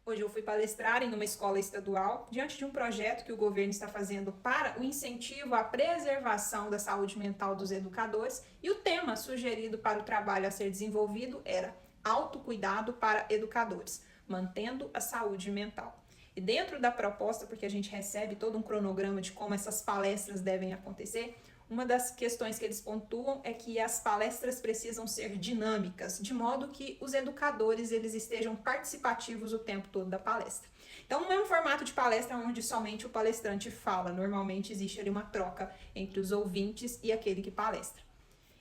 Hoje eu fui palestrar em uma escola estadual diante de um projeto que o governo está fazendo para o incentivo à preservação da saúde mental dos educadores, e o tema sugerido para o trabalho a ser desenvolvido era autocuidado para educadores, mantendo a saúde mental. E dentro da proposta, porque a gente recebe todo um cronograma de como essas palestras devem acontecer, uma das questões que eles pontuam é que as palestras precisam ser dinâmicas, de modo que os educadores eles estejam participativos o tempo todo da palestra. Então não é um formato de palestra onde somente o palestrante fala, normalmente existe ali uma troca entre os ouvintes e aquele que palestra.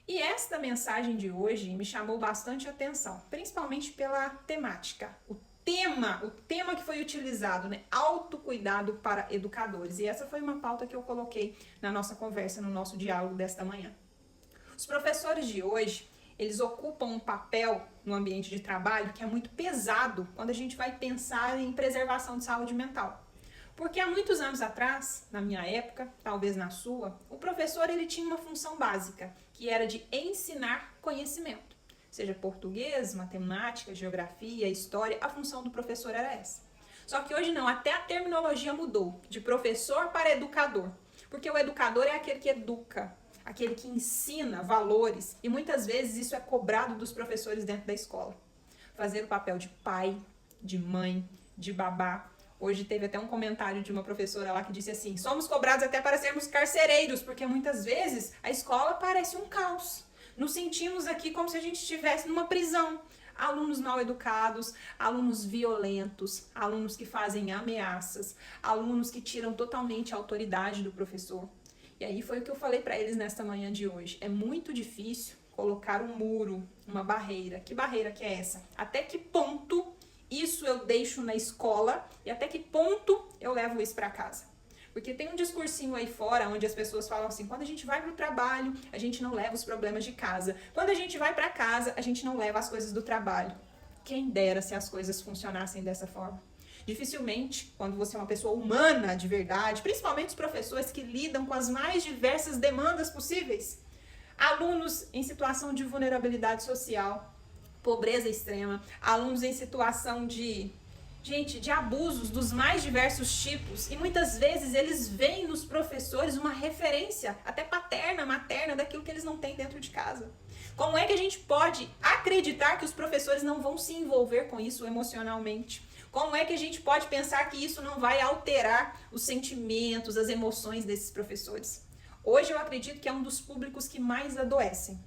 E esta mensagem de hoje me chamou bastante atenção, principalmente pela temática, o tema que foi utilizado, né? Autocuidado para educadores. E essa foi uma pauta que eu coloquei na nossa conversa, no nosso diálogo desta manhã. Os professores de hoje, eles ocupam um papel no ambiente de trabalho que é muito pesado quando a gente vai pensar em preservação de saúde mental. Porque há muitos anos atrás, na minha época, talvez na sua, o professor ele tinha uma função básica, que era de ensinar conhecimento. Seja português, matemática, geografia, história, a função do professor era essa. Só que hoje não, até a terminologia mudou, de professor para educador. Porque o educador é aquele que educa, aquele que ensina valores, e muitas vezes isso é cobrado dos professores dentro da escola. Fazer o papel de pai, de mãe, de babá. Hoje teve até um comentário de uma professora lá que disse assim: somos cobrados até para sermos carcereiros, porque muitas vezes a escola parece um caos. Nos sentimos aqui como se a gente estivesse numa prisão. Alunos mal educados, alunos violentos, alunos que fazem ameaças, alunos que tiram totalmente a autoridade do professor. E aí foi o que eu falei para eles nesta manhã de hoje. É muito difícil colocar um muro, uma barreira. Que barreira que é essa? Até que ponto isso eu deixo na escola e até que ponto eu levo isso para casa? Porque tem um discursinho aí fora onde as pessoas falam assim: quando a gente vai para o trabalho, a gente não leva os problemas de casa. Quando a gente vai para casa, a gente não leva as coisas do trabalho. Quem dera se as coisas funcionassem dessa forma. Dificilmente, quando você é uma pessoa humana de verdade, principalmente os professores que lidam com as mais diversas demandas possíveis, alunos em situação de vulnerabilidade social, pobreza extrema, alunos em situação de abusos dos mais diversos tipos, e muitas vezes eles veem nos professores uma referência, até paterna, materna, daquilo que eles não têm dentro de casa. Como é que a gente pode acreditar que os professores não vão se envolver com isso emocionalmente? Como é que a gente pode pensar que isso não vai alterar os sentimentos, as emoções desses professores? Hoje eu acredito que é um dos públicos que mais adoecem.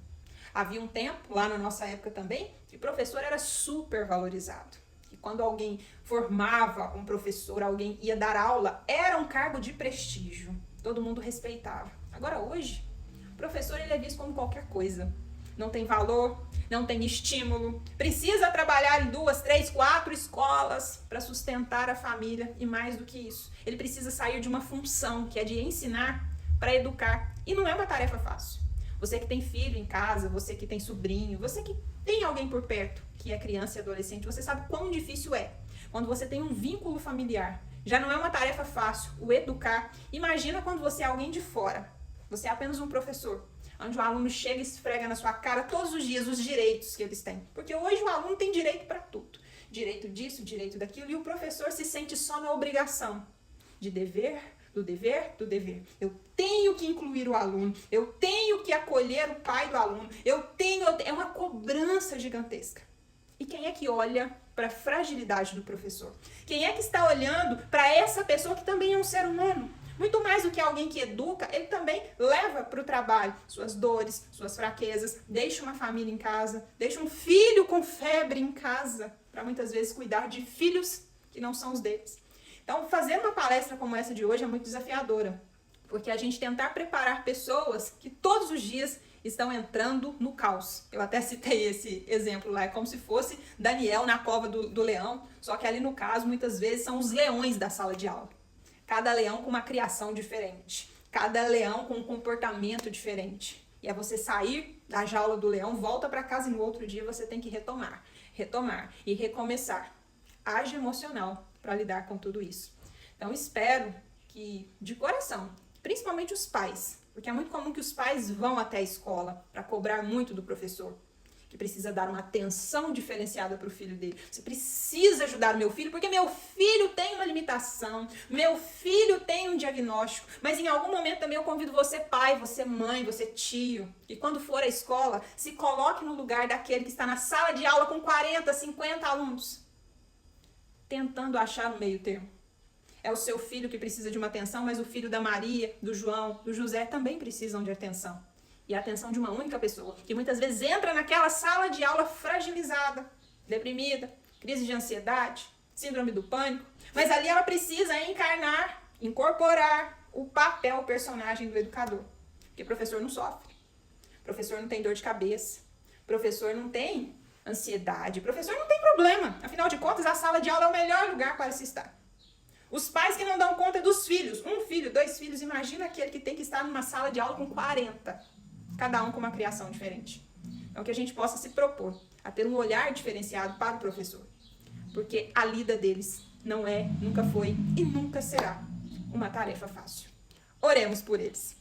Havia um tempo, lá na nossa época também, que o professor era super valorizado. Quando alguém formava um professor, alguém ia dar aula, era um cargo de prestígio. Todo mundo respeitava. Agora hoje, o professor ele é visto como qualquer coisa. Não tem valor, não tem estímulo, precisa trabalhar em 2, 3, 4 escolas para sustentar a família, e mais do que isso, ele precisa sair de uma função que é de ensinar para educar. E não é uma tarefa fácil. Você que tem filho em casa, você que tem sobrinho, você que tem alguém por perto que é criança e adolescente, você sabe quão difícil é. Quando você tem um vínculo familiar, já não é uma tarefa fácil o educar. Imagina quando você é alguém de fora, você é apenas um professor, onde o aluno chega e esfrega na sua cara todos os dias os direitos que eles têm. Porque hoje o aluno tem direito para tudo. Direito disso, direito daquilo, e o professor se sente só na obrigação de dever, do dever. Eu tenho que incluir o aluno, eu tenho que acolher o pai do aluno, é uma cobrança gigantesca. E quem é que olha para a fragilidade do professor? Quem é que está olhando para essa pessoa que também é um ser humano? Muito mais do que alguém que educa, ele também leva para o trabalho suas dores, suas fraquezas, deixa uma família em casa, deixa um filho com febre em casa, para muitas vezes cuidar de filhos que não são os deles. Então, fazer uma palestra como essa de hoje é muito desafiadora, porque a gente tentar preparar pessoas que todos os dias estão entrando no caos. Eu até citei esse exemplo lá, é como se fosse Daniel na cova do leão, só que ali no caso, muitas vezes, são os leões da sala de aula. Cada leão com uma criação diferente, cada leão com um comportamento diferente. E é você sair da jaula do leão, volta para casa e no outro dia você tem que retomar e recomeçar. Haja emocional para lidar com tudo isso. Então espero que, de coração, principalmente os pais, porque é muito comum que os pais vão até a escola para cobrar muito do professor. que precisa dar uma atenção diferenciada para o filho dele. Você precisa ajudar o meu filho, porque meu filho tem uma limitação, meu filho tem um diagnóstico, mas em algum momento também eu convido você, pai, você mãe, você tio, que quando for à escola, se coloque no lugar daquele que está na sala de aula com 40, 50 alunos, tentando achar no meio termo. É o seu filho que precisa de uma atenção, mas o filho da Maria, do João, do José também precisam de atenção. E a atenção de uma única pessoa, que muitas vezes entra naquela sala de aula fragilizada, deprimida, crise de ansiedade, síndrome do pânico, mas ali ela precisa encarnar, incorporar o papel, o personagem do educador. Porque professor não sofre, professor não tem dor de cabeça, professor não tem ansiedade, professor não tem problema. Afinal de contas, a sala de aula é o melhor lugar para se estar. Os pais que não dão conta dos filhos, 1 filho, 2 filhos, imagina aquele que tem que estar numa sala de aula com 40. Cada um com uma criação diferente. Então, que a gente possa se propor a ter um olhar diferenciado para o professor. Porque a lida deles não é, nunca foi e nunca será uma tarefa fácil. Oremos por eles.